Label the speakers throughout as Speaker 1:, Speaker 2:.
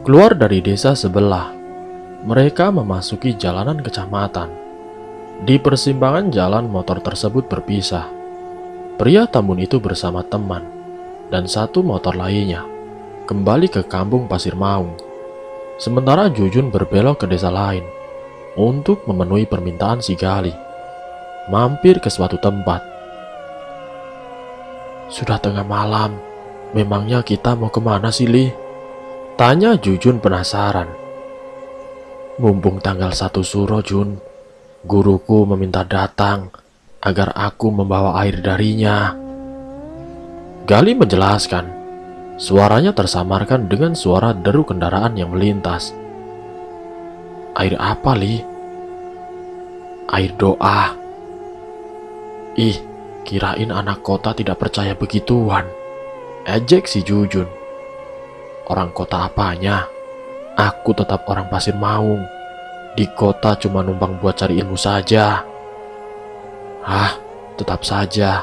Speaker 1: Keluar dari desa sebelah, mereka memasuki jalanan kecamatan. Di persimpangan jalan motor tersebut berpisah. Pria Tambun itu bersama teman dan satu motor lainnya kembali ke kampung Pasir Maung. Sementara Jujun berbelok ke desa lain untuk memenuhi permintaan si Gali. Mampir ke suatu tempat. Sudah tengah malam, memangnya kita mau kemana sih, Li? Tanya Jujun penasaran. Mumpung tanggal 1 Suro, Jun, guruku meminta datang agar aku membawa air darinya. Gali menjelaskan. Suaranya tersamarkan dengan suara deru kendaraan yang melintas. Air apa, Li? Air doa. Ih, kirain anak kota tidak percaya begituan. Ejek si Jujun. Orang kota apanya? Aku tetap orang Pasir Maung. Di kota cuma numpang buat cari ilmu saja. Tetap saja.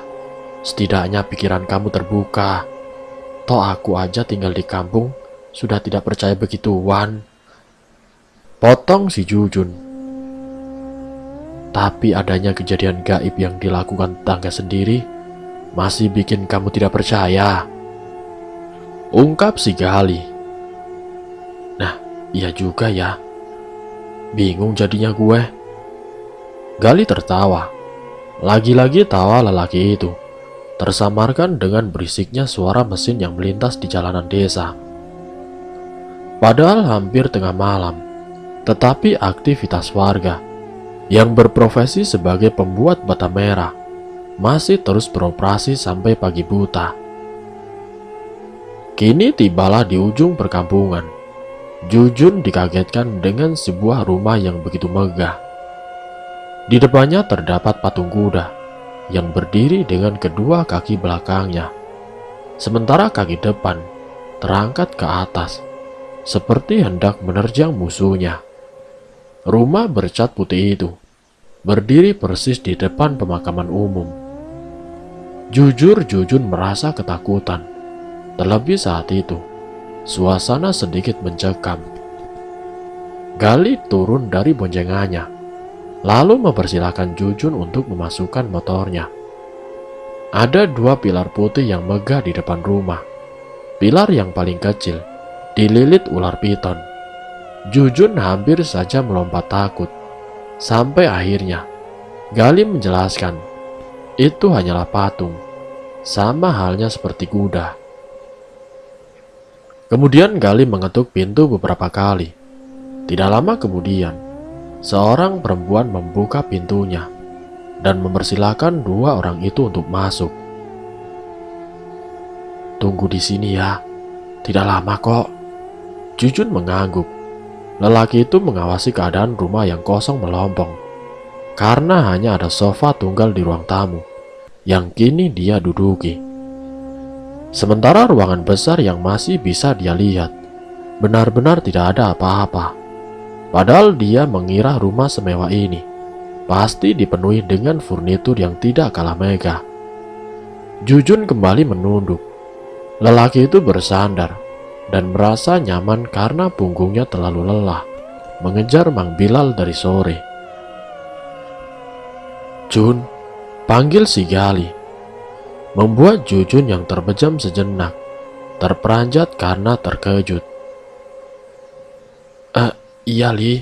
Speaker 1: Setidaknya pikiran kamu terbuka. Toh aku aja tinggal di kampung, sudah tidak percaya begituan. Potong si Jujun. Tapi adanya kejadian gaib yang dilakukan tetangga sendiri masih bikin kamu tidak percaya. Ungkap si Gali. Nah, iya juga ya. Bingung jadinya gue. Gali tertawa. Lagi-lagi tawa lelaki itu tersamarkan dengan berisiknya suara mesin yang melintas di jalanan desa. Padahal hampir tengah malam, tetapi aktivitas warga yang berprofesi sebagai pembuat bata merah masih terus beroperasi sampai pagi buta. Kini tibalah di ujung perkampungan. Jujun dikagetkan dengan sebuah rumah yang begitu megah. Di depannya terdapat patung kuda yang berdiri dengan kedua kaki belakangnya, sementara kaki depan terangkat ke atas, seperti hendak menerjang musuhnya. Rumah bercat putih itu berdiri persis di depan pemakaman umum. Jujur Jujun merasa ketakutan, terlebih saat itu suasana sedikit mencekam. Gali turun dari boncengannya, lalu mempersilahkan Jujun untuk memasukkan motornya. Ada dua pilar putih yang megah di depan rumah. Pilar yang paling kecil dililit ular piton. Jujun hampir saja melompat takut. Sampai akhirnya Gali menjelaskan, itu hanyalah patung, sama halnya seperti kuda. Kemudian Gali mengetuk pintu beberapa kali. Tidak lama kemudian, seorang perempuan membuka pintunya dan mempersilahkan dua orang itu untuk masuk. Tunggu di sini ya, tidak lama kok. Jujun mengangguk. Lelaki itu mengawasi keadaan rumah yang kosong melompong, karena hanya ada sofa tunggal di ruang tamu yang kini dia duduki. Sementara ruangan besar yang masih bisa dia lihat benar-benar tidak ada apa-apa. Padahal dia mengira rumah semewah ini pasti dipenuhi dengan furnitur yang tidak kalah megah. Jujun kembali menunduk. Lelaki itu bersandar dan merasa nyaman karena punggungnya terlalu lelah mengejar Mang Bilal dari sore. Jun, panggil si Gali. Membuat Jujun yang terbejam sejenak, terperanjat karena terkejut. Iya, Li.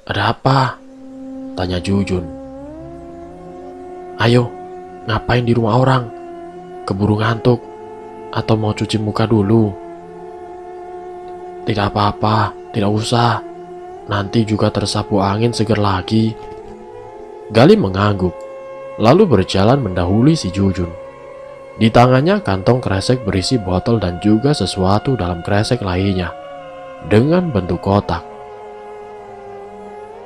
Speaker 1: Ada apa? Tanya Jujun. Ayo, ngapain di rumah orang? Keburu ngantuk? Atau mau cuci muka dulu? Tidak apa-apa, tidak usah. Nanti juga tersapu angin seger lagi. Gali mengangguk, lalu berjalan mendahului si Jujun. Di tangannya kantong kresek berisi botol dan juga sesuatu dalam kresek lainnya dengan bentuk kotak.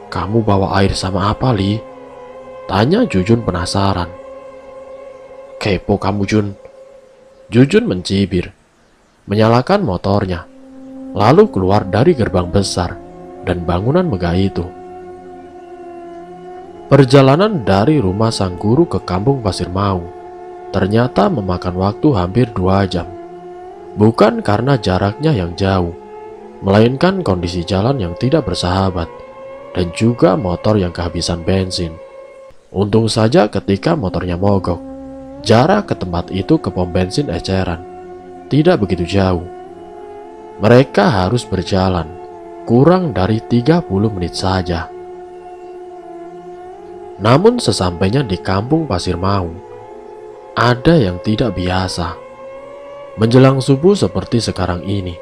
Speaker 1: Kamu bawa air sama apa, Li? Tanya Jujun penasaran. Kepo kamu, Jun. Jujun mencibir, menyalakan motornya, lalu keluar dari gerbang besar dan bangunan megah itu. Perjalanan dari rumah sang guru ke kampung Pasir Maung ternyata memakan waktu hampir 2 jam. Bukan karena jaraknya yang jauh, melainkan kondisi jalan yang tidak bersahabat dan juga motor yang kehabisan bensin. Untung saja ketika motornya mogok, jarak ke tempat itu ke pom bensin eceran tidak begitu jauh. Mereka harus berjalan kurang dari 30 menit saja. Namun sesampainya di kampung Pasir Maung, ada yang tidak biasa. Menjelang subuh seperti sekarang ini,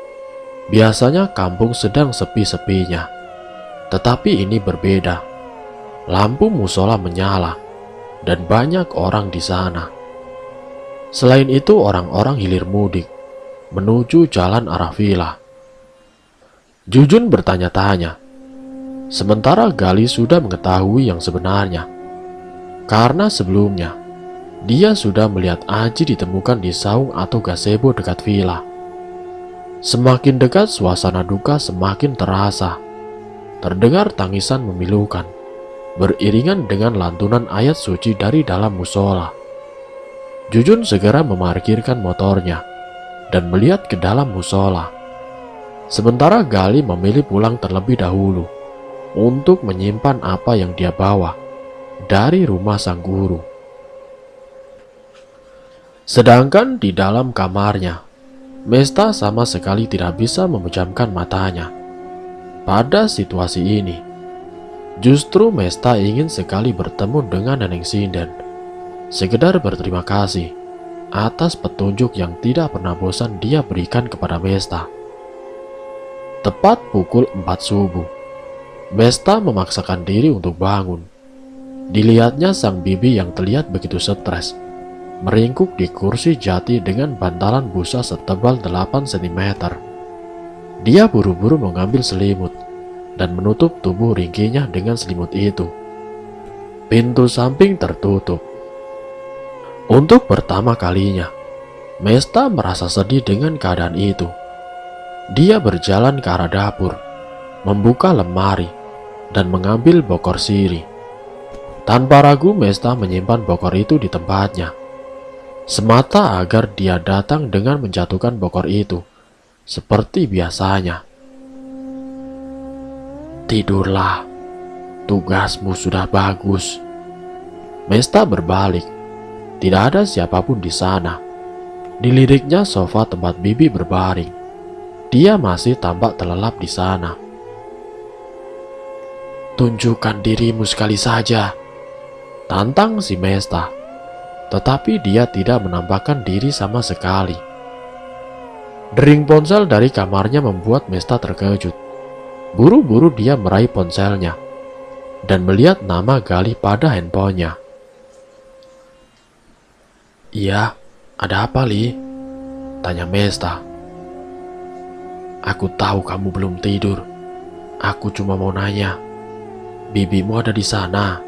Speaker 1: biasanya kampung sedang sepi-sepinya. Tetapi ini berbeda. Lampu musola menyala dan banyak orang di sana. Selain itu, orang-orang hilir mudik menuju jalan arah villa. Jujun bertanya-tanya, sementara Gali sudah mengetahui yang sebenarnya. Karena sebelumnya, dia sudah melihat Aji ditemukan di saung atau gazebo dekat villa. Semakin dekat, suasana duka semakin terasa. Terdengar tangisan memilukan, beriringan dengan lantunan ayat suci dari dalam musola. Jujun segera memarkirkan motornya dan melihat ke dalam musola. Sementara Gali memilih pulang terlebih dahulu untuk menyimpan apa yang dia bawa dari rumah sang guru. Sedangkan di dalam kamarnya, Mesta sama sekali tidak bisa memejamkan matanya. Pada situasi ini, justru Mesta ingin sekali bertemu dengan Neneng Sinden, sekedar berterima kasih atas petunjuk yang tidak pernah bosan dia berikan kepada Mesta. Tepat pukul 4 subuh, Mesta memaksakan diri untuk bangun. Dilihatnya sang bibi yang terlihat begitu stres, meringkuk di kursi jati dengan bantalan busa setebal 8 cm. Dia buru-buru mengambil selimut dan menutup tubuh ringkinya dengan selimut itu. Pintu samping tertutup. Untuk pertama kalinya, Mesta merasa sedih dengan keadaan itu. Dia berjalan ke arah dapur, membuka lemari, dan mengambil bokor sirih. Tanpa ragu, Mesta menyimpan bokor itu di tempatnya, semata agar dia datang dengan menjatuhkan bokor itu, seperti biasanya. Tidurlah, tugasmu sudah bagus. Mesta berbalik. Tidak ada siapapun di sana. Diliriknya sofa tempat bibi berbaring. Dia masih tampak terlelap di sana. Tunjukkan dirimu sekali saja, tantang si Mesta. Tetapi dia tidak menampakkan diri sama sekali. Dering ponsel dari kamarnya membuat Mesta terkejut. Buru-buru dia meraih ponselnya dan melihat nama Gali pada handphonenya. Iya, ada apa, Li? Tanya Mesta. Aku tahu kamu belum tidur. Aku cuma mau nanya, bibimu ada di sana?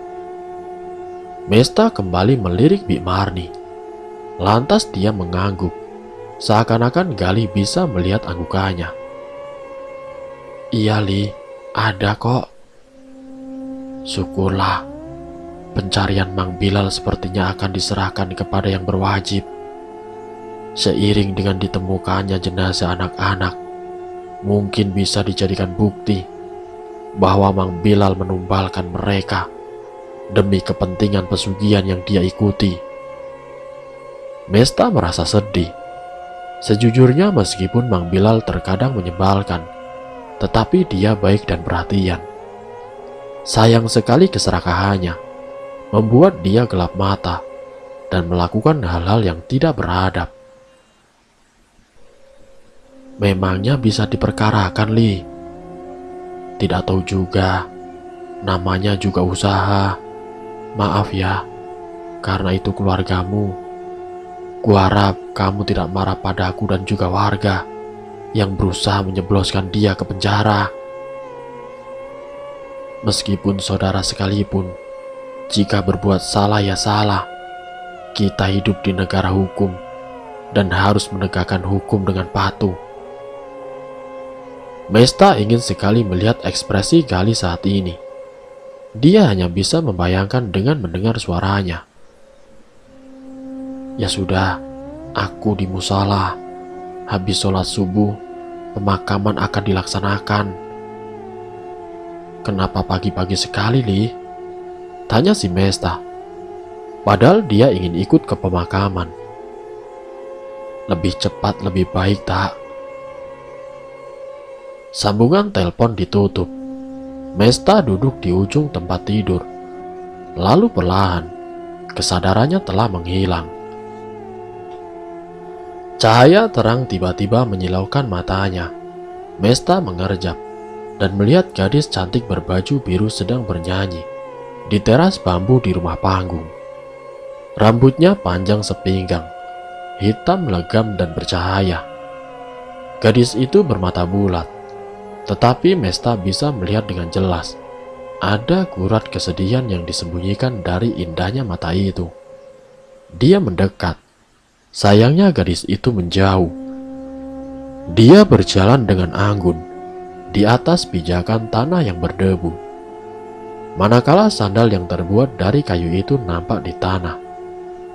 Speaker 1: Mesta kembali melirik Bi Marni. Lantas dia mengangguk, seakan-akan Gali bisa melihat anggukannya. Iya, Li, ada kok. Syukurlah. Pencarian Mang Bilal sepertinya akan diserahkan kepada yang berwajib. Seiring dengan ditemukannya jenazah anak-anak, mungkin bisa dijadikan bukti bahwa Mang Bilal menumbalkan mereka demi kepentingan pesugihan yang dia ikuti. Mesta merasa sedih. Sejujurnya meskipun Mang Bilal terkadang menyebalkan, tetapi dia baik dan perhatian. Sayang sekali keserakahannya membuat dia gelap mata dan melakukan hal-hal yang tidak beradab. Memangnya bisa diperkarakan, Li? Tidak tahu juga. Namanya juga usaha. Maaf ya, karena itu keluargamu. Kuharap kamu tidak marah padaku dan juga warga yang berusaha menyebloskan dia ke penjara. Meskipun saudara sekalipun, jika berbuat salah ya salah. Kita hidup di negara hukum dan harus menegakkan hukum dengan patuh. Mesta ingin sekali melihat ekspresi Gali saat ini. Dia hanya bisa membayangkan dengan mendengar suaranya. Ya sudah, aku di musala. Habis sholat subuh, pemakaman akan dilaksanakan. Kenapa pagi-pagi sekali, Li? Tanya si Mesta. Padahal dia ingin ikut ke pemakaman. Lebih cepat lebih baik, tak? Sambungan telepon ditutup. Mesta duduk di ujung tempat tidur. Lalu perlahan, kesadarannya telah menghilang. Cahaya terang tiba-tiba menyilaukan matanya. Mesta mengerjap dan melihat gadis cantik berbaju biru sedang bernyanyi di teras bambu di rumah panggung. Rambutnya panjang sepinggang, hitam legam dan bercahaya. Gadis itu bermata bulat, tetapi Mesta bisa melihat dengan jelas ada gurat kesedihan yang disembunyikan dari indahnya mata itu. Dia mendekat. Sayangnya gadis itu menjauh. Dia berjalan dengan anggun di atas pijakan tanah yang berdebu. Manakala sandal yang terbuat dari kayu itu nampak di tanah,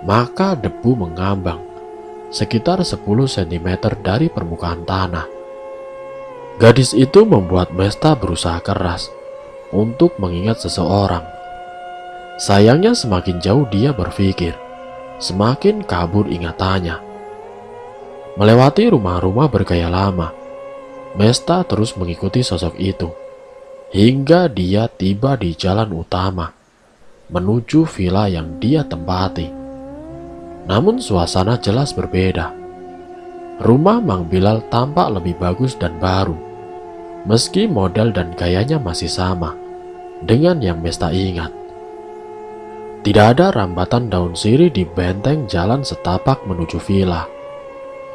Speaker 1: maka debu mengambang sekitar 10 cm dari permukaan tanah. Gadis itu membuat Mesta berusaha keras untuk mengingat seseorang. Sayangnya semakin jauh dia berpikir, semakin kabur ingatannya. Melewati rumah-rumah bergaya lama, Mesta terus mengikuti sosok itu hingga dia tiba di jalan utama menuju villa yang dia tempati. Namun suasana jelas berbeda. Rumah Mang Bilal tampak lebih bagus dan baru, meski model dan gayanya masih sama dengan yang Mesta ingat. Tidak ada rambatan daun sirih di benteng jalan setapak menuju villa,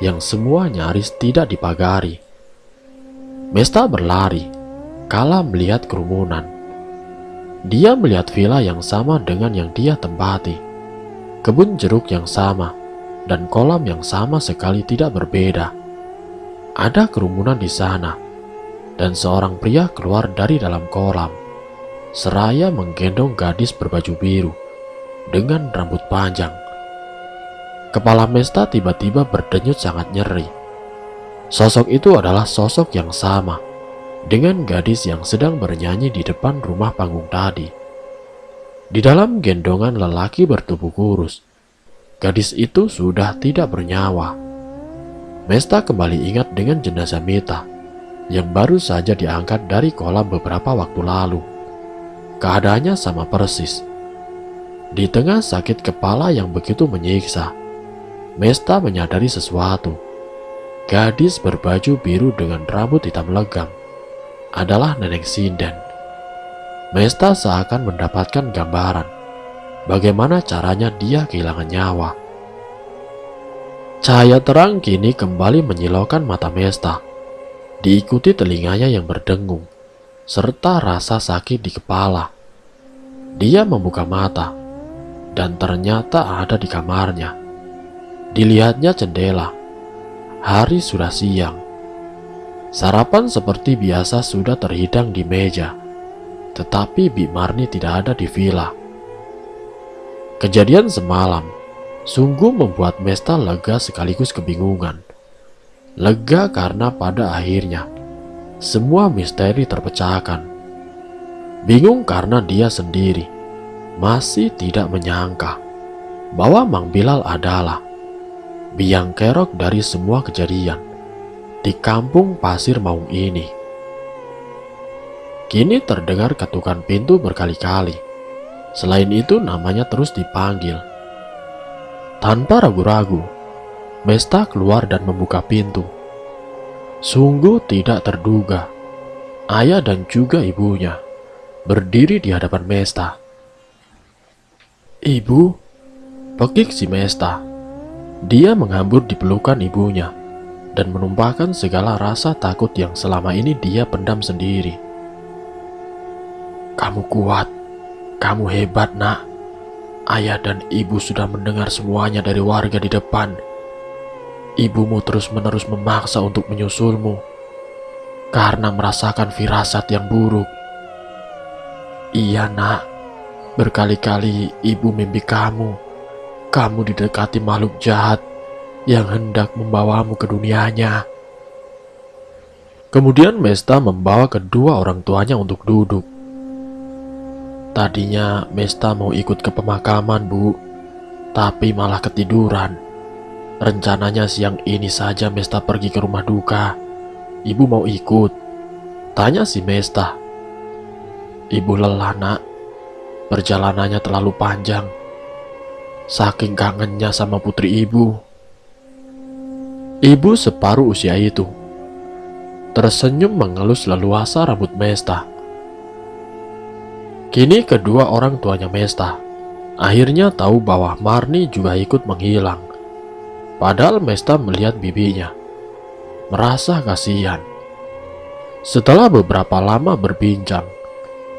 Speaker 1: yang semua nyaris tidak dipagari. Mesta berlari, kala melihat kerumunan. Dia melihat villa yang sama dengan yang dia tempati. Kebun jeruk yang sama, dan kolam yang sama sekali tidak berbeda. Ada kerumunan di sana, dan seorang pria keluar dari dalam kolam, seraya menggendong gadis berbaju biru dengan rambut panjang. Kepala Mesta tiba-tiba berdenyut sangat nyeri. Sosok itu adalah sosok yang sama dengan gadis yang sedang bernyanyi di depan rumah panggung tadi. Di dalam gendongan lelaki bertubuh kurus, gadis itu sudah tidak bernyawa. Mesta kembali ingat dengan jenazah Mita yang baru saja diangkat dari kolam beberapa waktu lalu. Keadaannya sama persis. Di tengah sakit kepala yang begitu menyiksa, Mesta menyadari sesuatu. Gadis berbaju biru dengan rambut hitam legam adalah Nenek Sinden. Mesta seakan mendapatkan gambaran bagaimana caranya dia kehilangan nyawa. Cahaya terang kini kembali menyilaukan mata Mesta, diikuti telinganya yang berdengung, serta rasa sakit di kepala. Dia membuka mata, dan ternyata ada di kamarnya. Dilihatnya jendela. Hari sudah siang. Sarapan seperti biasa sudah terhidang di meja, tetapi Bi Marni tidak ada di villa. Kejadian semalam sungguh membuat Mesta lega sekaligus kebingungan. Lega karena pada akhirnya semua misteri terpecahkan. Bingung karena dia sendiri masih tidak menyangka bahwa Mang Bilal adalah biang kerok dari semua kejadian di kampung Pasir Maung ini. Kini terdengar ketukan pintu berkali-kali. Selain itu namanya terus dipanggil. Tanpa ragu-ragu, Mesta keluar dan membuka pintu. Sungguh tidak terduga, ayah dan juga ibunya berdiri di hadapan Mesta. "Ibu," pekik si Mesta. Dia menghambur di pelukan ibunya dan menumpahkan segala rasa takut yang selama ini dia pendam sendiri. "Kamu kuat, kamu hebat, Nak. Ayah dan ibu sudah mendengar semuanya dari warga di depan. Ibumu terus-menerus memaksa untuk menyusulmu karena merasakan firasat yang buruk." "Iya, Nak. Berkali-kali ibu mimpi kamu didekati makhluk jahat yang hendak membawamu ke dunianya." Kemudian Mesta membawa kedua orang tuanya untuk duduk. Tadinya Mesta mau ikut ke pemakaman, Bu, tapi malah ketiduran. Rencananya siang ini saja Mesta pergi ke rumah duka. Ibu mau ikut? Tanya si Mesta. Ibu lelah, Nak. Perjalanannya terlalu panjang. Saking kangennya sama putri ibu. Ibu separuh usia itu tersenyum mengelus leluasa rambut Mesta. Kini kedua orang tuanya Mesta akhirnya tahu bahwa Marni juga ikut menghilang. Padahal Mesta melihat bibinya, merasa kasihan. Setelah beberapa lama berbincang,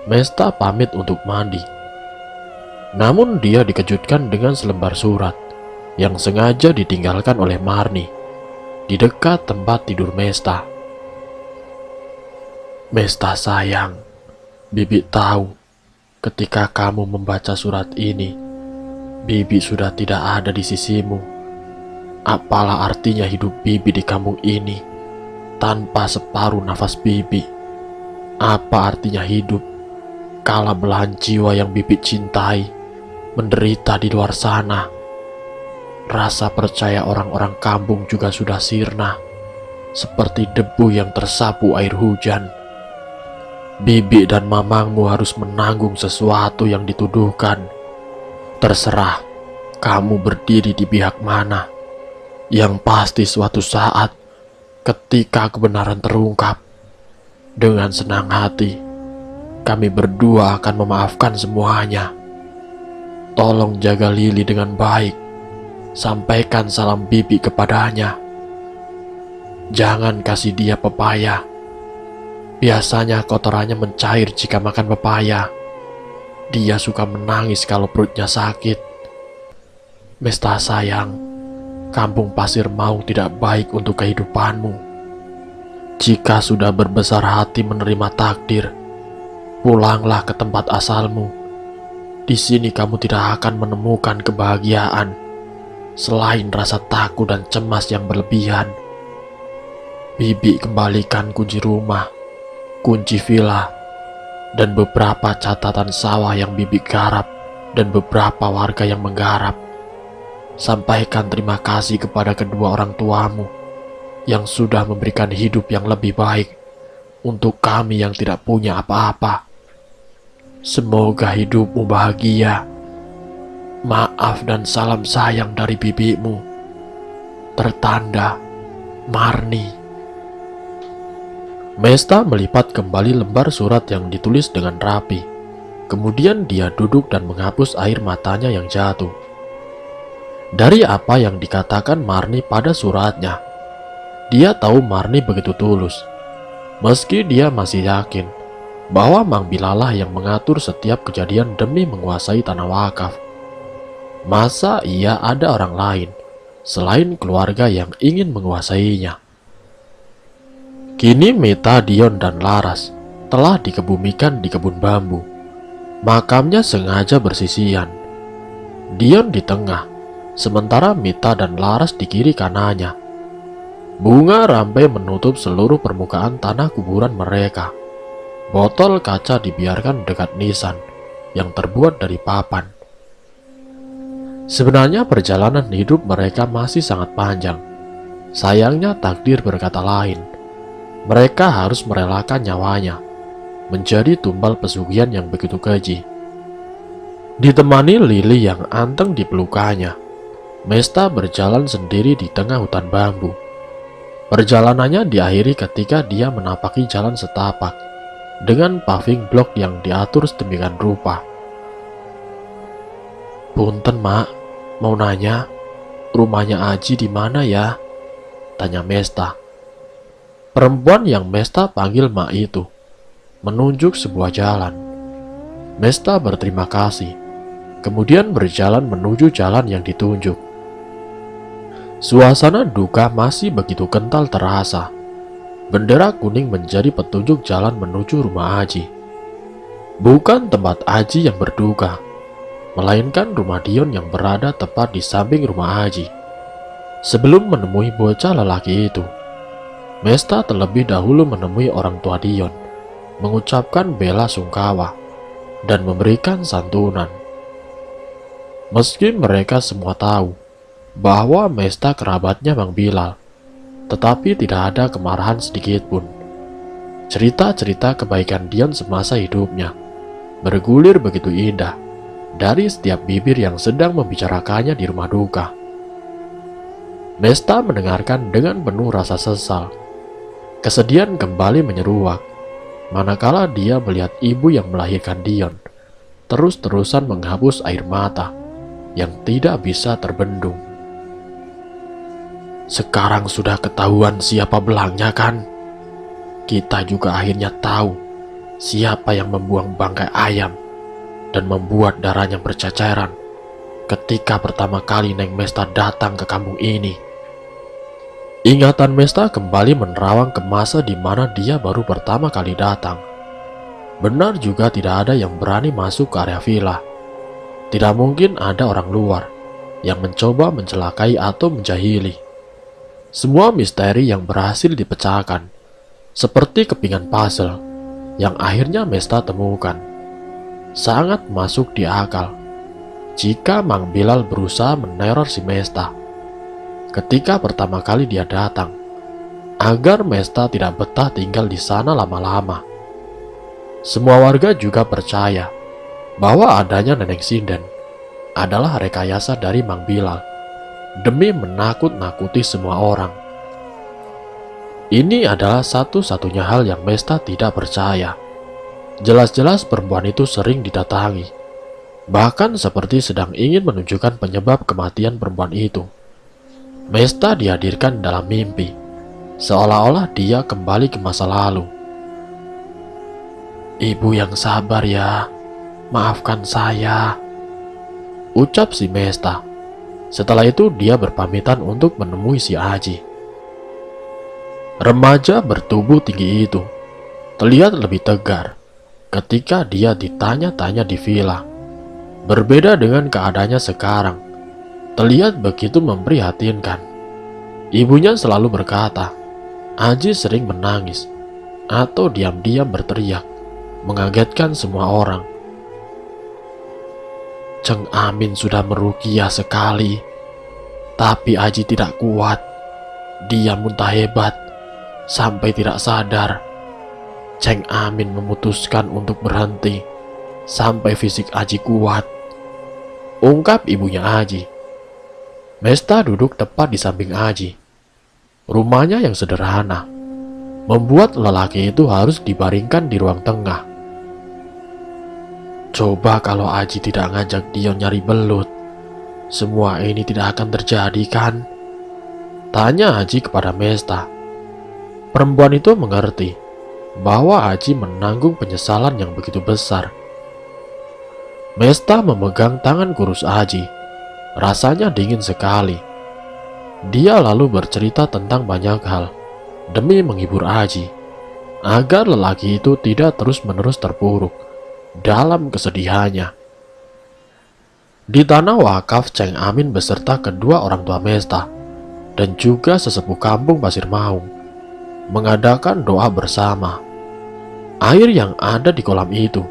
Speaker 1: Mesta pamit untuk mandi. Namun dia dikejutkan dengan selembar surat yang sengaja ditinggalkan oleh Marni di dekat tempat tidur Mesta. Mesta sayang, Bibi tahu ketika kamu membaca surat ini, Bibi sudah tidak ada di sisimu. Apalah artinya hidup Bibi di kampung ini tanpa separuh nafas Bibi? Apa artinya hidup kala belahan jiwa yang Bibi cintai menderita di luar sana? Rasa percaya orang-orang kampung juga sudah sirna, seperti debu yang tersapu air hujan. Bibi dan mamangmu harus menanggung sesuatu yang dituduhkan. Terserah kamu berdiri di pihak mana. Yang pasti suatu saat ketika kebenaran terungkap, dengan senang hati kami berdua akan memaafkan semuanya. Tolong jaga Lili dengan baik. Sampaikan salam Bibi kepadanya. Jangan kasih dia pepaya. Biasanya kotorannya mencair jika makan pepaya. Dia suka menangis kalau perutnya sakit. Mesta sayang, kampung Pasir Maung tidak baik untuk kehidupanmu. Jika sudah berbesar hati menerima takdir, pulanglah ke tempat asalmu. Di sini kamu tidak akan menemukan kebahagiaan selain rasa takut dan cemas yang berlebihan. Bibi kembalikan kunci rumah, kunci villa, dan beberapa catatan sawah yang Bibi garap dan beberapa warga yang menggarap. Sampaikan terima kasih kepada kedua orang tuamu yang sudah memberikan hidup yang lebih baik untuk kami yang tidak punya apa-apa. Semoga hidupmu bahagia. Maaf dan salam sayang dari bibimu. Tertanda Marni. Mesta melipat kembali lembar surat yang ditulis dengan rapi. Kemudian dia duduk dan menghapus air matanya yang jatuh. Dari apa yang dikatakan Marni pada suratnya, dia tahu Marni begitu tulus. Meski dia masih yakin bahwa Mang Bilalah yang mengatur setiap kejadian demi menguasai tanah wakaf. Masa ia ada orang lain selain keluarga yang ingin menguasainya? Kini Meta, Dion, dan Laras telah dikebumikan di kebun bambu. Makamnya sengaja bersisian. Dion di tengah, sementara Meta dan Laras di kiri kanannya. Bunga rampai menutup seluruh permukaan tanah kuburan mereka. Botol kaca dibiarkan dekat nisan yang terbuat dari papan. Sebenarnya perjalanan hidup mereka masih sangat panjang. Sayangnya takdir berkata lain. Mereka harus merelakan nyawanya menjadi tumbal pesugihan yang begitu keji. Ditemani Lili yang anteng di pelukannya, Mesta berjalan sendiri di tengah hutan bambu. Perjalanannya diakhiri ketika dia menapaki jalan setapak dengan paving block yang diatur sedemikian rupa. "Punten, Mak, mau nanya, rumahnya Aji di mana ya?" tanya Mesta. Perempuan yang Mesta panggil Mak itu menunjuk sebuah jalan. Mesta berterima kasih, kemudian berjalan menuju jalan yang ditunjuk. Suasana duka masih begitu kental terasa. Bendera kuning menjadi petunjuk jalan menuju rumah Aji. Bukan tempat Aji yang berduka, melainkan rumah Dion yang berada tepat di samping rumah Aji. Sebelum menemui bocah lelaki itu, Mesta terlebih dahulu menemui orang tua Dion, mengucapkan bela sungkawa, dan memberikan santunan. Meski mereka semua tahu bahwa Mesta kerabatnya Mang Bilal, tetapi tidak ada kemarahan sedikit pun. Cerita-cerita kebaikan Dion semasa hidupnya bergulir begitu indah dari setiap bibir yang sedang membicarakannya di rumah duka. Mesta mendengarkan dengan penuh rasa sesal. Kesedihan kembali menyeruak, manakala dia melihat ibu yang melahirkan Dion terus-terusan menghapus air mata yang tidak bisa terbendung. Sekarang sudah ketahuan siapa belangnya kan? Kita juga akhirnya tahu siapa yang membuang bangkai ayam dan membuat darahnya berceceran ketika pertama kali Neng Mesta datang ke kampung ini. Ingatan Mesta kembali menerawang ke masa di mana dia baru pertama kali datang. Benar juga tidak ada yang berani masuk ke area villa. Tidak mungkin ada orang luar yang mencoba mencelakai atau menjahili. Semua misteri yang berhasil dipecahkan, seperti kepingan puzzle yang akhirnya Mesta temukan. Sangat masuk di akal jika Mang Bilal berusaha meneror si Mesta ketika pertama kali dia datang, agar Mesta tidak betah tinggal di sana lama-lama. Semua warga juga percaya bahwa adanya Nenek Sinden adalah rekayasa dari Mang Bilal demi menakut-nakuti semua orang. Ini adalah satu-satunya hal yang Mesta tidak percaya. Jelas-jelas perempuan itu sering didatangi, bahkan seperti sedang ingin menunjukkan penyebab kematian perempuan itu. Mesta dihadirkan dalam mimpi, seolah-olah dia kembali ke masa lalu. "Ibu yang sabar ya, maafkan saya," ucap si Mesta. Setelah itu dia berpamitan untuk menemui si Aji. Remaja bertubuh tinggi itu terlihat lebih tegar ketika dia ditanya-tanya di villa. Berbeda dengan keadaannya sekarang, terlihat begitu memprihatinkan. Ibunya selalu berkata, Aji sering menangis atau diam-diam berteriak, mengagetkan semua orang. Ceng Amin sudah meruqyah sekali, tapi Aji tidak kuat. Dia muntah hebat sampai tidak sadar. Ceng Amin memutuskan untuk berhenti sampai fisik Aji kuat, ungkap ibunya Aji. Mesta duduk tepat di samping Aji. Rumahnya yang sederhana membuat lelaki itu harus dibaringkan di ruang tengah. Coba kalau Aji tidak ngajak Dion nyari belut, semua ini tidak akan terjadi kan? Tanya Aji kepada Mesta. Perempuan itu mengerti bahwa Aji menanggung penyesalan yang begitu besar. Mesta memegang tangan kurus Aji. Rasanya dingin sekali. Dia lalu bercerita tentang banyak hal demi menghibur Aji, agar lelaki itu tidak terus-menerus terpuruk dalam kesedihannya. Di tanah wakaf, Ceng Amin beserta kedua orang tua Mesta dan juga sesepuh kampung Pasir Maung mengadakan doa bersama. Air yang ada di kolam itu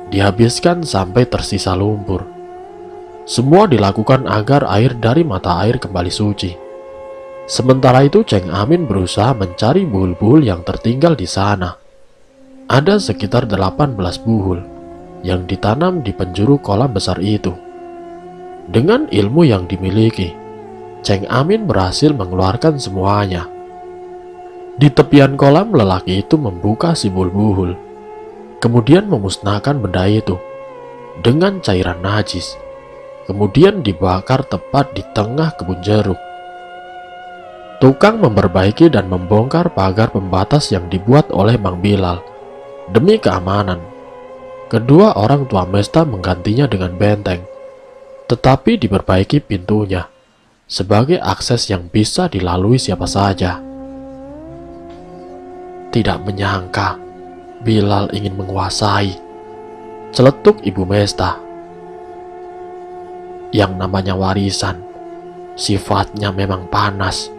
Speaker 1: dihabiskan sampai tersisa lumpur. Semua dilakukan agar air dari mata air kembali suci. Sementara itu Ceng Amin berusaha mencari buhul-buhul yang tertinggal di sana. Ada sekitar 18 buhul yang ditanam di penjuru kolam besar itu. Dengan ilmu yang dimiliki, Ceng Amin berhasil mengeluarkan semuanya. Di tepian kolam, lelaki itu membuka si buhul-buhul, kemudian memusnahkan benda itu dengan cairan najis, kemudian dibakar tepat di tengah kebun jeruk. Tukang memperbaiki dan membongkar pagar pembatas yang dibuat oleh Mang Bilal demi keamanan. Kedua orang tua Mesta menggantinya dengan benteng, tetapi diperbaiki pintunya sebagai akses yang bisa dilalui siapa saja. Tidak menyangka Bilal ingin menguasai, celetuk ibu Mesta. Yang namanya warisan sifatnya memang panas.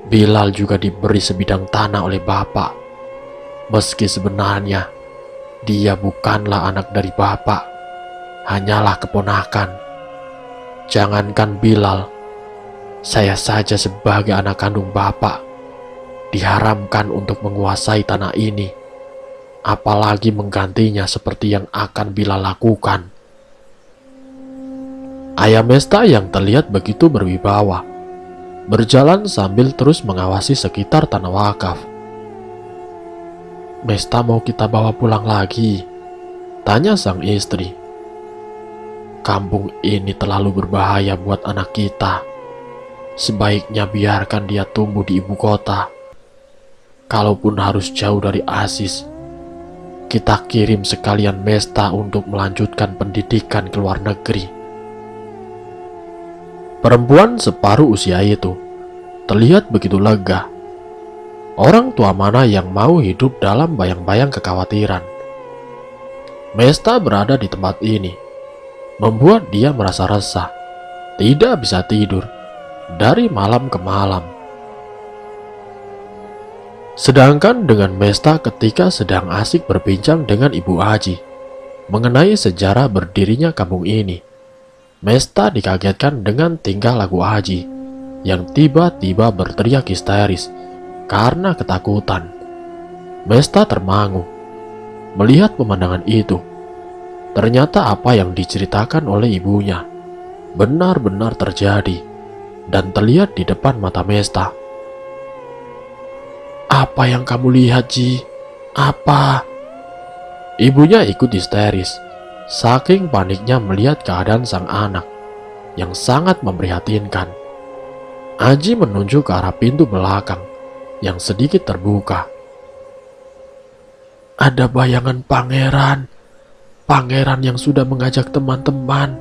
Speaker 1: Bilal juga diberi sebidang tanah oleh bapak, meski sebenarnya dia bukanlah anak dari bapak, hanyalah keponakan. Jangankan Bilal, saya saja sebagai anak kandung bapak diharamkan untuk menguasai tanah ini, apalagi menggantinya seperti yang akan Bilal lakukan. Ayah Mesta yang terlihat begitu berwibawa berjalan sambil terus mengawasi sekitar tanah wakaf. "Mesta mau kita bawa pulang lagi?" tanya sang istri. "Kampung ini terlalu berbahaya buat anak kita. Sebaiknya biarkan dia tumbuh di ibu kota. Kalaupun harus jauh dari Aziz, kita kirim sekalian Mesta untuk melanjutkan pendidikan ke luar negeri." Perempuan separuh usia itu terlihat begitu lega. Orang tua mana yang mau hidup dalam bayang-bayang kekhawatiran? Mesta berada di tempat ini membuat dia merasa resah, tidak bisa tidur dari malam ke malam. Sedangkan dengan Mesta ketika sedang asik berbincang dengan Ibu Aji mengenai sejarah berdirinya kampung ini, Mesta dikagetkan dengan tingkah laku Aji yang tiba-tiba berteriak histeris karena ketakutan. Mesta termangu melihat pemandangan itu. Ternyata apa yang diceritakan oleh ibunya benar-benar terjadi dan terlihat di depan mata Mesta. "Apa yang kamu lihat, Ji? Apa?" Ibunya ikut histeris, saking paniknya melihat keadaan sang anak yang sangat memprihatinkan. Aji menunjuk ke arah pintu belakang yang sedikit terbuka. "Ada bayangan pangeran yang sudah mengajak teman-teman.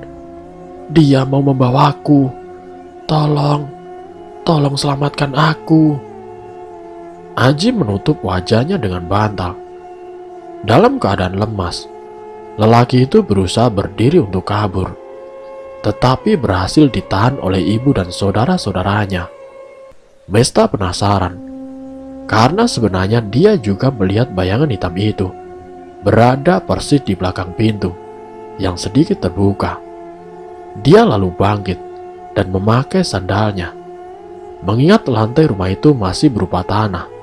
Speaker 1: Dia mau membawaku. Tolong selamatkan aku." Aji menutup wajahnya dengan bantal. Dalam keadaan lemas, lelaki itu berusaha berdiri untuk kabur, tetapi berhasil ditahan oleh ibu dan saudara-saudaranya. Mesta penasaran, karena sebenarnya dia juga melihat bayangan hitam itu berada persis di belakang pintu yang sedikit terbuka. Dia lalu bangkit dan memakai sandalnya, mengingat lantai rumah itu masih berupa tanah.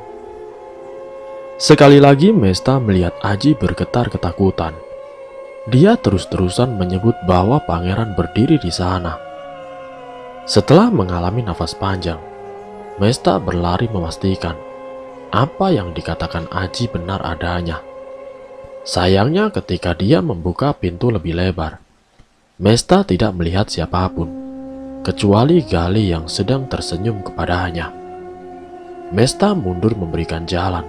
Speaker 1: Sekali lagi Mesta melihat Aji bergetar ketakutan. Dia terus-terusan menyebut bahwa pangeran berdiri di sana. Setelah mengalami nafas panjang, Mesta berlari memastikan apa yang dikatakan Aji benar adanya. Sayangnya ketika dia membuka pintu lebih lebar, Mesta tidak melihat siapapun, kecuali Gali yang sedang tersenyum kepadanya. Mesta mundur memberikan jalan,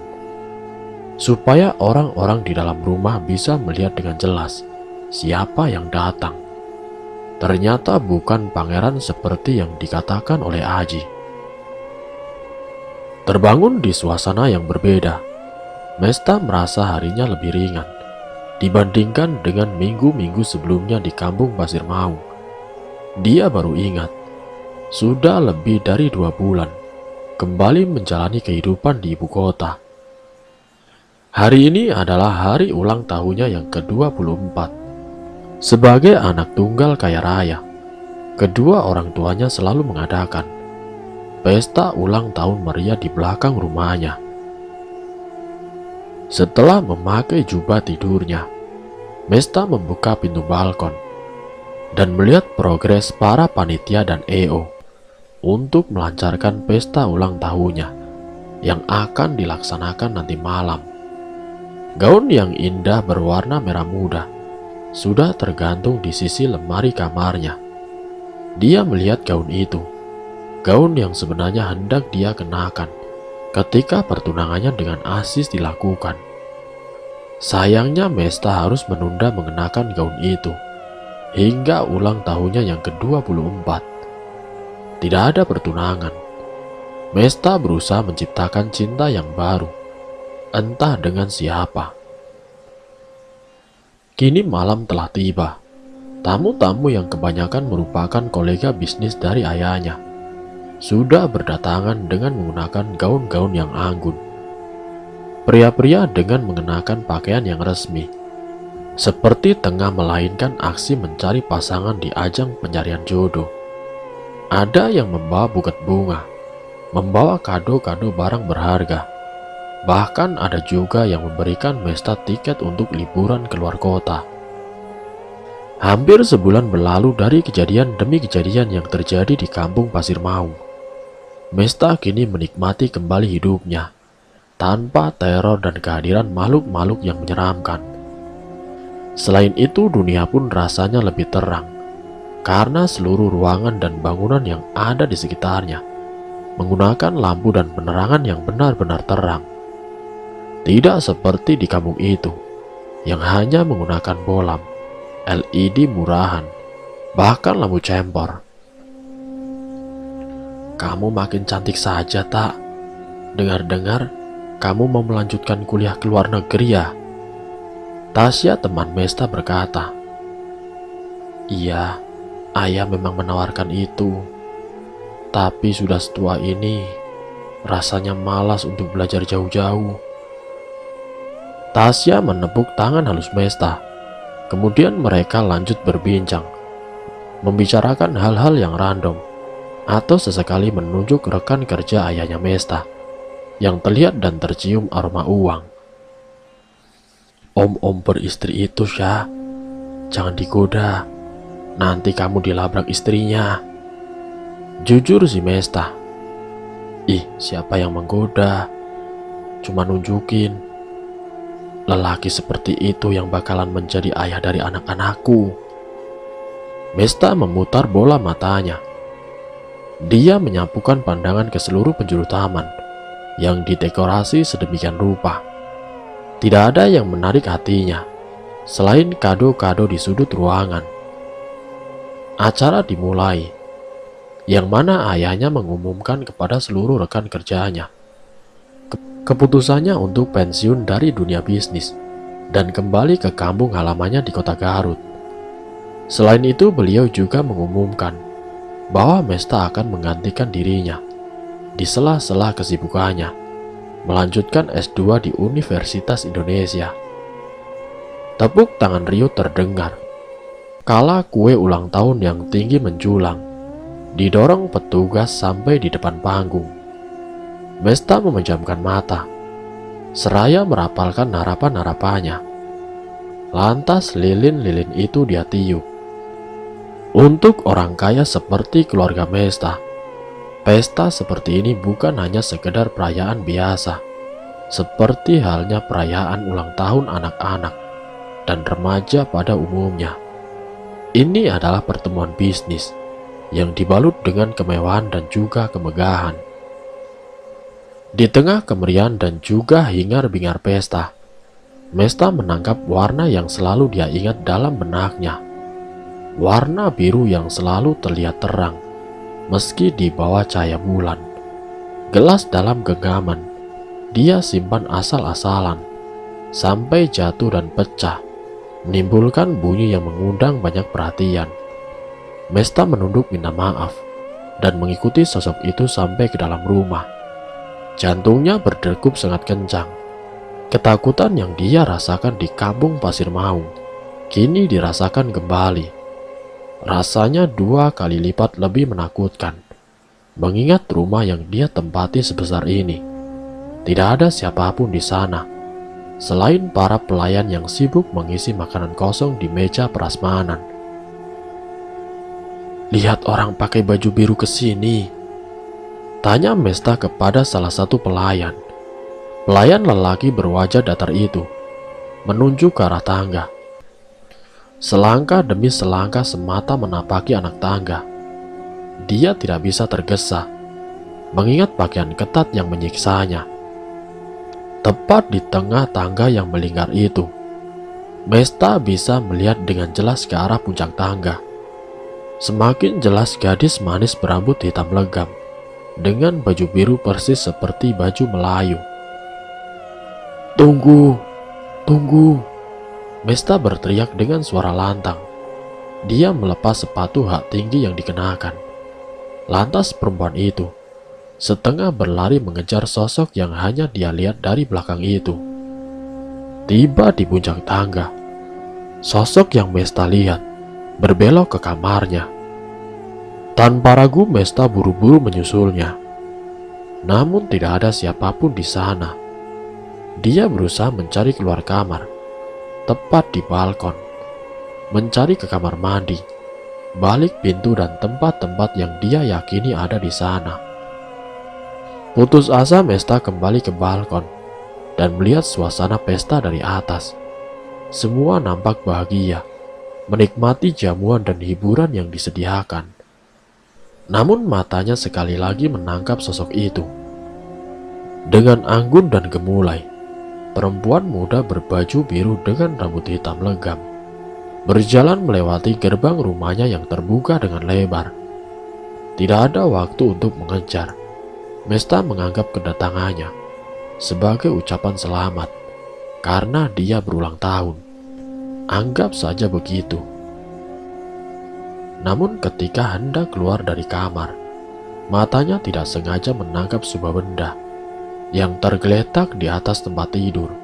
Speaker 1: supaya orang-orang di dalam rumah bisa melihat dengan jelas siapa yang datang. Ternyata bukan pangeran seperti yang dikatakan oleh Aji. Terbangun di suasana yang berbeda, Mesta merasa harinya lebih ringan dibandingkan dengan minggu-minggu sebelumnya di kampung Pasir Maung. Dia baru ingat, sudah lebih dari 2 bulan kembali menjalani kehidupan di ibu kota. Hari ini adalah hari ulang tahunnya yang ke-24. Sebagai anak tunggal kaya raya, kedua orang tuanya selalu mengadakan pesta ulang tahun meriah di belakang rumahnya. Setelah memakai jubah tidurnya, Mesta membuka pintu balkon dan melihat progres para panitia dan EO untuk melancarkan pesta ulang tahunnya yang akan dilaksanakan nanti malam. Gaun yang indah berwarna merah muda sudah tergantung di sisi lemari kamarnya. Dia melihat gaun itu, gaun yang sebenarnya hendak dia kenakan ketika pertunangannya dengan Aziz dilakukan. Sayangnya Mesta harus menunda mengenakan gaun itu hingga ulang tahunnya yang ke-24. Tidak ada pertunangan. Mesta berusaha menciptakan cinta yang baru, entah dengan siapa. Kini malam telah tiba. Tamu-tamu yang kebanyakan merupakan kolega bisnis dari ayahnya. sudah berdatangan dengan menggunakan gaun-gaun yang anggun. Pria-pria dengan mengenakan pakaian yang resmi, seperti tengah melainkan aksi mencari pasangan di ajang pencarian jodoh. Ada yang membawa buket bunga, membawa kado-kado barang berharga. Bahkan ada juga yang memberikan Mesta tiket untuk liburan keluar kota. Hampir sebulan berlalu dari kejadian demi kejadian yang terjadi di kampung Pasir Maung. Mesta kini menikmati kembali hidupnya, tanpa teror dan kehadiran makhluk-makhluk yang menyeramkan. Selain itu, dunia pun rasanya lebih terang, karena seluruh ruangan dan bangunan yang ada di sekitarnya menggunakan lampu dan penerangan yang benar-benar terang. Tidak seperti di kampung itu, yang hanya menggunakan bolam, LED murahan, bahkan lampu cempor. Kamu makin cantik saja, tak? Dengar-dengar, kamu mau melanjutkan kuliah ke luar negeri ya? Tasya, teman Mesta, berkata. Iya, ayah memang menawarkan itu. Tapi sudah setua ini, rasanya malas untuk belajar jauh-jauh. Tasya menepuk tangan halus Mesta. Kemudian mereka lanjut berbincang, membicarakan hal-hal yang random, atau sesekali menunjuk rekan kerja ayahnya Mesta, yang terlihat dan tercium aroma uang. Om-om beristri itu, Syah, jangan digoda, nanti kamu dilabrak istrinya. Jujur si Mesta. Ih, siapa yang menggoda? Cuma nunjukin. Lelaki seperti itu yang bakalan menjadi ayah dari anak-anakku. Mesta memutar bola matanya. Dia menyapukan pandangan ke seluruh penjuru taman yang didekorasi sedemikian rupa. Tidak ada yang menarik hatinya selain kado-kado di sudut ruangan. Acara dimulai, yang mana ayahnya mengumumkan kepada seluruh rekan kerjanya keputusannya untuk pensiun dari dunia bisnis dan kembali ke kampung halamannya di kota Garut. Selain itu, beliau juga mengumumkan bahwa Mesta akan menggantikan dirinya di sela-sela kesibukannya, melanjutkan S2 di Universitas Indonesia. Tepuk tangan riuh terdengar kala kue ulang tahun yang tinggi menjulang didorong petugas sampai di depan panggung. Mesta memejamkan mata, seraya merapalkan harapan-harapannya. Lantas lilin-lilin itu dia tiup. Untuk orang kaya seperti keluarga Mesta, pesta seperti ini bukan hanya sekedar perayaan biasa, seperti halnya perayaan ulang tahun anak-anak dan remaja pada umumnya. Ini adalah pertemuan bisnis yang dibalut dengan kemewahan dan juga kemegahan. Di tengah kemeriahan dan juga hingar-bingar pesta, Mesta menangkap warna yang selalu dia ingat dalam benaknya. Warna biru yang selalu terlihat terang, meski di bawah cahaya bulan. Gelas dalam genggaman, dia simpan asal-asalan, sampai jatuh dan pecah, menimbulkan bunyi yang mengundang banyak perhatian. Mesta menunduk minta maaf, dan mengikuti sosok itu sampai ke dalam rumah. Jantungnya berdegup sangat kencang. Ketakutan yang dia rasakan di kampung Pasir Maung kini dirasakan kembali. Rasanya 2 kali lipat lebih menakutkan, mengingat rumah yang dia tempati sebesar ini. Tidak ada siapapun di sana, selain para pelayan yang sibuk mengisi makanan kosong di meja prasmanan. Lihat orang pakai baju biru kesini, tanya Mesta kepada salah satu pelayan. Pelayan lelaki berwajah datar itu menunjuk ke arah tangga. Selangkah demi selangkah semata menapaki anak tangga. Dia tidak bisa tergesa, mengingat pakaian ketat yang menyiksanya. Tepat di tengah tangga yang melingkar itu, Mesta bisa melihat dengan jelas ke arah puncak tangga. Semakin jelas gadis manis berambut hitam legam dengan baju biru persis seperti baju Melayu. Tunggu, tunggu, Mesta berteriak dengan suara lantang. Dia melepas sepatu hak tinggi yang dikenakan. Lantas perempuan itu setengah berlari mengejar sosok yang hanya dia lihat dari belakang itu. Tiba di puncak tangga, sosok yang Mesta lihat berbelok ke kamarnya. Tanpa ragu Mesta buru-buru menyusulnya. Namun tidak ada siapapun di sana. Dia berusaha mencari keluar kamar, tepat di balkon, mencari ke kamar mandi, balik pintu dan tempat-tempat yang dia yakini ada di sana. Putus asa Mesta kembali ke balkon dan melihat suasana pesta dari atas. Semua nampak bahagia, menikmati jamuan dan hiburan yang disediakan. Namun matanya sekali lagi menangkap sosok itu. Dengan anggun dan gemulai, perempuan muda berbaju biru dengan rambut hitam legam berjalan melewati gerbang rumahnya yang terbuka dengan lebar. Tidak ada waktu untuk mengejar. Mesta menganggap kedatangannya sebagai ucapan selamat karena dia berulang tahun. Anggap saja begitu. Namun ketika hendak keluar dari kamar, matanya tidak sengaja menangkap sebuah benda yang tergeletak di atas tempat tidur.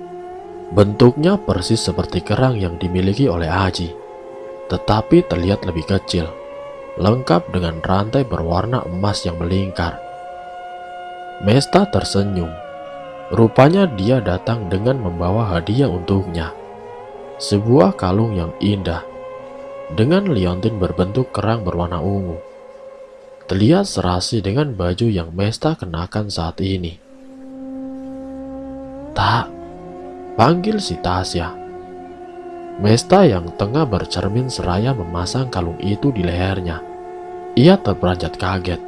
Speaker 1: Bentuknya persis seperti kerang yang dimiliki oleh Aji, tetapi terlihat lebih kecil, lengkap dengan rantai berwarna emas yang melingkar. Mesta tersenyum. Rupanya dia datang dengan membawa hadiah untuknya. Sebuah kalung yang indah dengan liontin berbentuk kerang berwarna ungu. Terlihat serasi dengan baju yang Mesta kenakan saat ini. Tak, panggil si Tasya. Mesta yang tengah bercermin seraya memasang kalung itu di lehernya. Ia terperanjat kaget.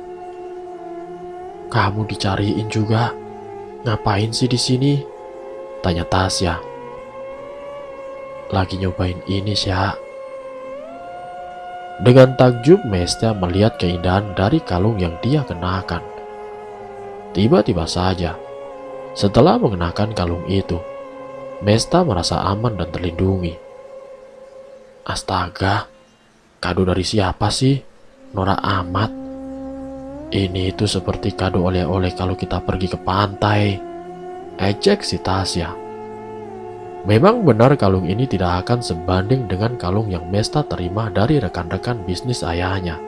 Speaker 1: Kamu dicariin juga? Ngapain sih di sini? Tanya Tasya. Lagi nyobain ini Sya. Dengan takjub Mesta melihat keindahan dari kalung yang dia kenakan. Tiba-tiba saja, setelah mengenakan kalung itu, Mesta merasa aman dan terlindungi. Astaga, kado dari siapa sih? Norak amat. Ini itu seperti kado oleh-oleh kalau kita pergi ke pantai. Ejek si Tasya. Memang benar kalung ini tidak akan sebanding dengan kalung yang Mesta terima dari rekan-rekan bisnis ayahnya.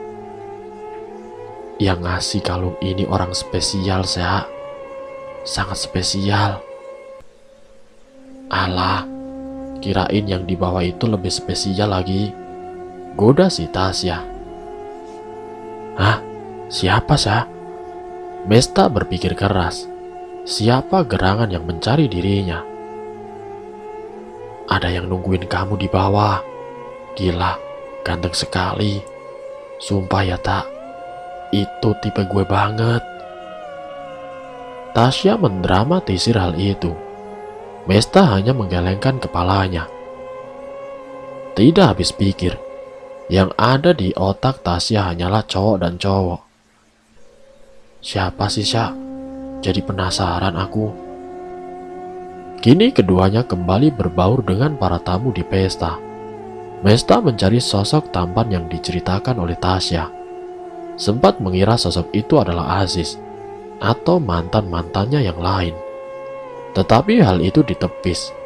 Speaker 1: Yang ngasih kalung ini orang spesial, Sya. Sangat spesial. Alah, kirain yang di bawah itu lebih spesial lagi. Goda si Tasya. Hah? Siapa, Sya? Mesta berpikir keras. Siapa gerangan yang mencari dirinya? Ada yang nungguin kamu di bawah. Gila, ganteng sekali. Sumpah ya tak, itu tipe gue banget. Tasya mendramatisir hal itu. Mesta hanya menggelengkan kepalanya. Tidak habis pikir, yang ada di otak Tasya hanyalah cowok dan cowok. Siapa sih Sya? Jadi penasaran aku. Kini keduanya kembali berbaur dengan para tamu di pesta. Mesta mencari sosok tampan yang diceritakan oleh Tasya. Sempat mengira sosok itu adalah Aziz atau mantan-mantannya yang lain. Tetapi hal itu ditepis,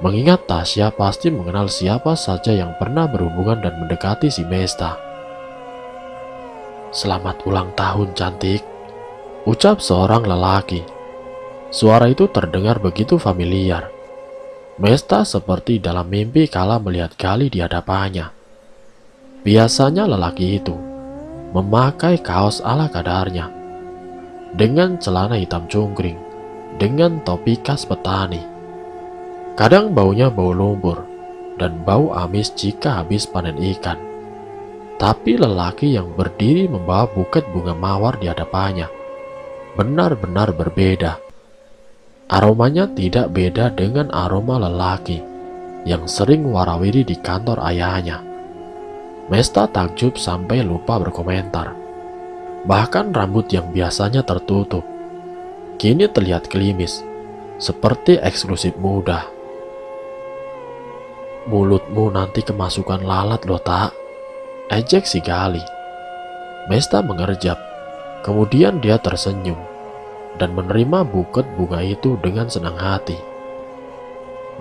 Speaker 1: mengingat Tasya pasti mengenal siapa saja yang pernah berhubungan dan mendekati si Mesta. Selamat ulang tahun cantik, ucap seorang lelaki. Suara itu terdengar begitu familiar. Mesta seperti dalam mimpi kala melihat Gali di hadapannya. Biasanya lelaki itu memakai kaos ala kadarnya, dengan celana hitam cungkring, dengan topi khas petani. Kadang baunya bau lumpur dan bau amis jika habis panen ikan. Tapi lelaki yang berdiri membawa buket bunga mawar di hadapannya benar-benar berbeda. Aromanya tidak beda dengan aroma lelaki yang sering warawiri di kantor ayahnya. Mesta takjub sampai lupa berkomentar. Bahkan rambut yang biasanya tertutup kini terlihat klimis, seperti eksklusif muda. Mulutmu nanti kemasukan lalat loh tak, ejek si Gali. Mesta mengerjap, kemudian dia tersenyum dan menerima buket bunga itu dengan senang hati.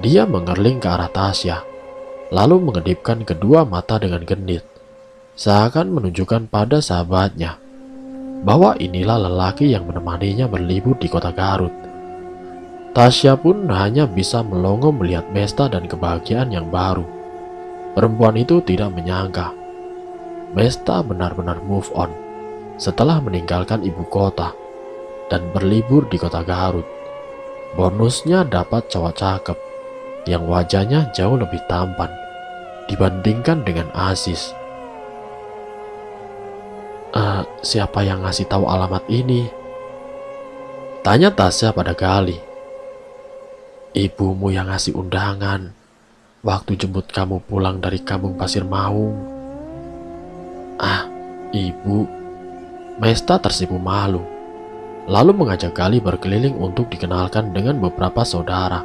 Speaker 1: Dia mengerling ke arah Tasya, lalu mengedipkan kedua mata dengan genit, seakan menunjukkan pada sahabatnya bahwa inilah lelaki yang menemaninya berlibur di kota Garut. Tasya pun hanya bisa melongo melihat Mesta dan kebahagiaan yang baru. Perempuan itu tidak menyangka Mesta benar-benar move on setelah meninggalkan ibu kota dan berlibur di kota Garut. Bonusnya dapat cowok cakep yang wajahnya jauh lebih tampan dibandingkan dengan Aziz. Siapa yang ngasih tahu alamat ini? Tanya Tasya pada Gali. Ibumu yang ngasih undangan waktu jemput kamu pulang dari kampung Pasir Maung. Ibu. Mesta tersipu malu, lalu mengajak Gali berkeliling untuk dikenalkan dengan beberapa saudara,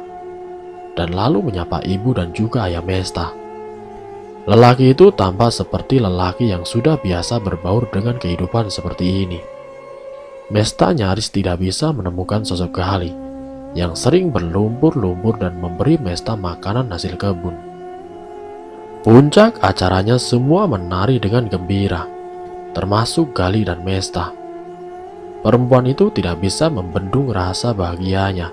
Speaker 1: dan lalu menyapa ibu dan juga ayah Mesta. Lelaki itu tampak seperti lelaki yang sudah biasa berbaur dengan kehidupan seperti ini. Mesta nyaris tidak bisa menemukan sosok Gali yang sering berlumpur-lumpur dan memberi Mesta makanan hasil kebun. Puncak acaranya semua menari dengan gembira, termasuk Gali dan Mesta. Perempuan itu tidak bisa membendung rasa bahagianya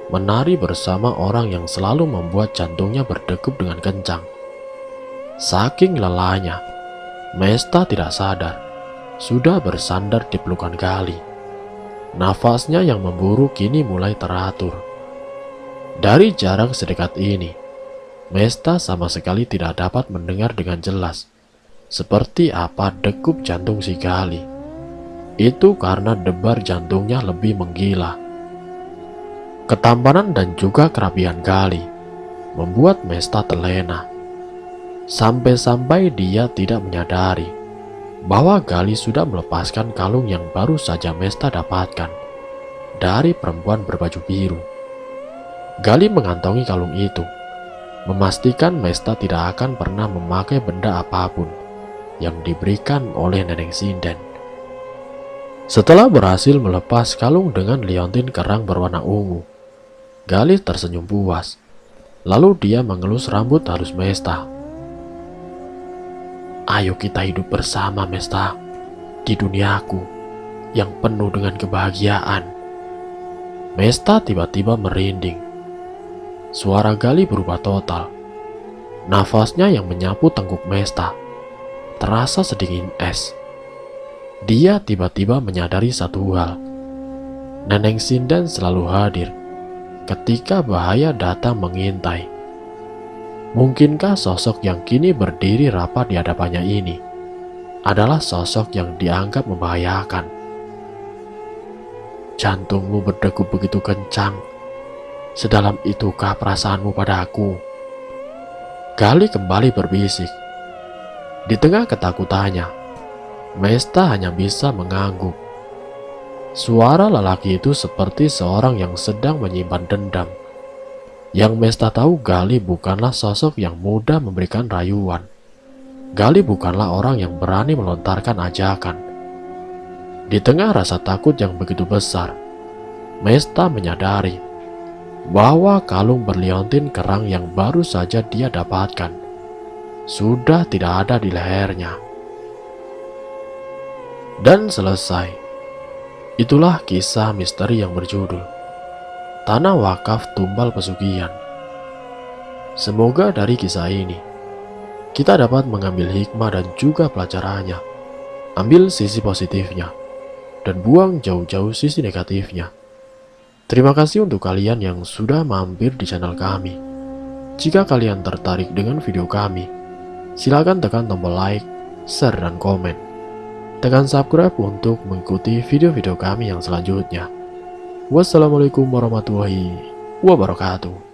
Speaker 1: menari bersama orang yang selalu membuat jantungnya berdegup dengan kencang. Saking lelahnya, Mesta tidak sadar sudah bersandar di pelukan Gali. Nafasnya yang memburu kini mulai teratur. Dari jarak sedekat ini, Mesta sama sekali tidak dapat mendengar dengan jelas seperti apa degup jantung si Gali. Itu karena debar jantungnya lebih menggila. Ketampanan dan juga kerapian Gali membuat Mesta terlena. Sampai-sampai dia tidak menyadari bahwa Gali sudah melepaskan kalung yang baru saja Mesta dapatkan dari perempuan berbaju biru. Gali mengantongi kalung itu, memastikan Mesta tidak akan pernah memakai benda apapun yang diberikan oleh Nenek Sinden. Setelah berhasil melepas kalung dengan liontin kerang berwarna ungu, Gali tersenyum puas. Lalu dia mengelus rambut halus Mesta. Ayo kita hidup bersama, Mesta, di duniaku yang penuh dengan kebahagiaan. Mesta tiba-tiba merinding. Suara Gali berubah total. Nafasnya yang menyapu tengkuk Mesta terasa sedingin es. Dia tiba-tiba menyadari satu hal. Nenek Sinden selalu hadir ketika bahaya datang mengintai. Mungkinkah sosok yang kini berdiri rapat di hadapannya ini adalah sosok yang dianggap membahayakan? Jantungmu berdegup begitu kencang. Sedalam itukah perasaanmu padaku? Gali kembali berbisik. Di tengah ketakutannya, Mesta hanya bisa mengangguk. Suara lelaki itu seperti seorang yang sedang menyimpan dendam. Yang Mesta tahu, Gali bukanlah sosok yang mudah memberikan rayuan. Gali bukanlah orang yang berani melontarkan ajakan. Di tengah rasa takut yang begitu besar, Mesta menyadari bahwa kalung berliontin kerang yang baru saja dia dapatkan sudah tidak ada di lehernya. Dan selesai. Itulah kisah misteri yang berjudul Tanah Wakaf Tumbal Pesugihan. Semoga dari kisah ini kita dapat mengambil hikmah dan juga pelajarannya. Ambil sisi positifnya dan buang jauh-jauh sisi negatifnya. Terima kasih untuk kalian yang sudah mampir di channel kami. Jika kalian tertarik dengan video kami, silakan tekan tombol like, share, dan komen. Tekan subscribe untuk mengikuti video-video kami yang selanjutnya. Wassalamualaikum warahmatullahi wabarakatuh.